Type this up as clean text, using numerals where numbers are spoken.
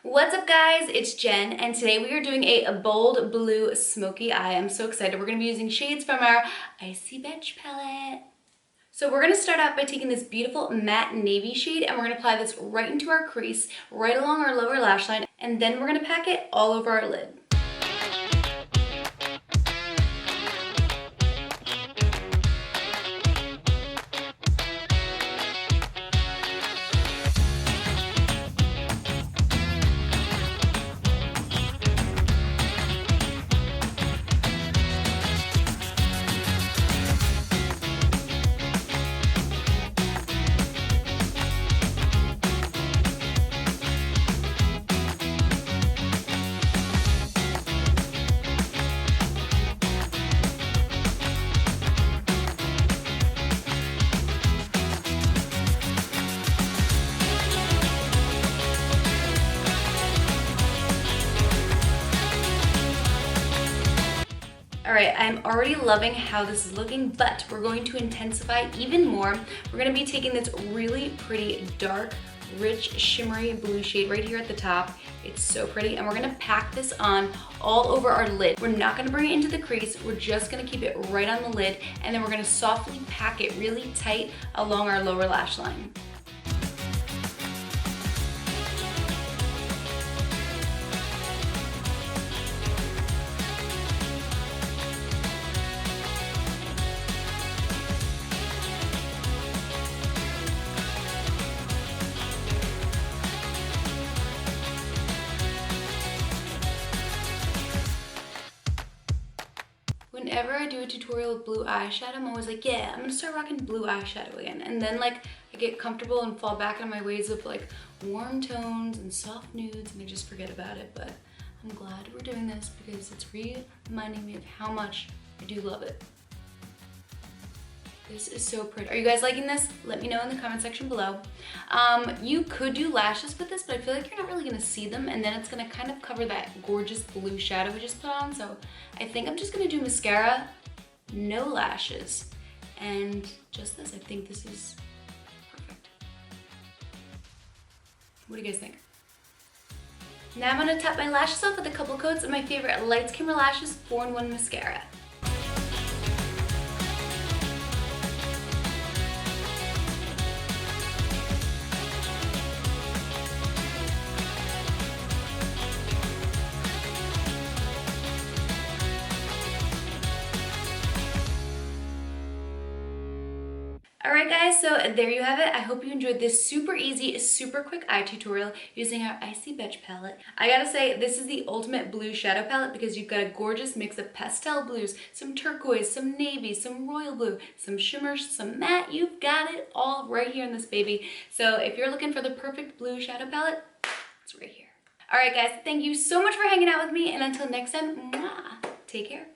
What's up guys, it's Jen, and today we are doing a bold blue smoky eye. I'm so excited. We're going to be using shades from our ICY BETCH palette. So we're going to start out by taking this beautiful matte navy shade and we're going to apply this right into our crease, right along our lower lash line, and then we're going to pack it all over our lid. All right, I'm already loving how this is looking, but we're going to intensify even more. We're gonna be taking this really pretty, dark, rich, shimmery blue shade right here at the top. It's so pretty, and we're gonna pack this on all over our lid. We're not gonna bring it into the crease, we're just gonna keep it right on the lid, and then we're gonna softly pack it really tight along our lower lash line. Whenever I do a tutorial with blue eyeshadow, I'm always like, yeah, I'm gonna start rocking blue eyeshadow again. And then like I get comfortable and fall back on my ways of like warm tones and soft nudes and I just forget about it. But I'm glad we're doing this because it's reminding me of how much I do love it. This is so pretty. Are you guys liking this? Let me know in the comment section below. You could do lashes with this, but I feel like you're not really gonna see them, and then it's gonna kind of cover that gorgeous blue shadow we just put on. So I think I'm just gonna do mascara, no lashes, and just this. I think this is perfect. What do you guys think? Now I'm gonna top my lashes off with a couple coats of my favorite Lights Camera Lashes 4-in-1 mascara. Alright guys, so there you have it. I hope you enjoyed this super easy, super quick eye tutorial using our ICY BETCH palette. I gotta say, this is the ultimate blue shadow palette because you've got a gorgeous mix of pastel blues, some turquoise, some navy, some royal blue, some shimmer, some matte. You've got it all right here in this baby. So if you're looking for the perfect blue shadow palette, it's right here. Alright guys, thank you so much for hanging out with me, and until next time, mwah, take care.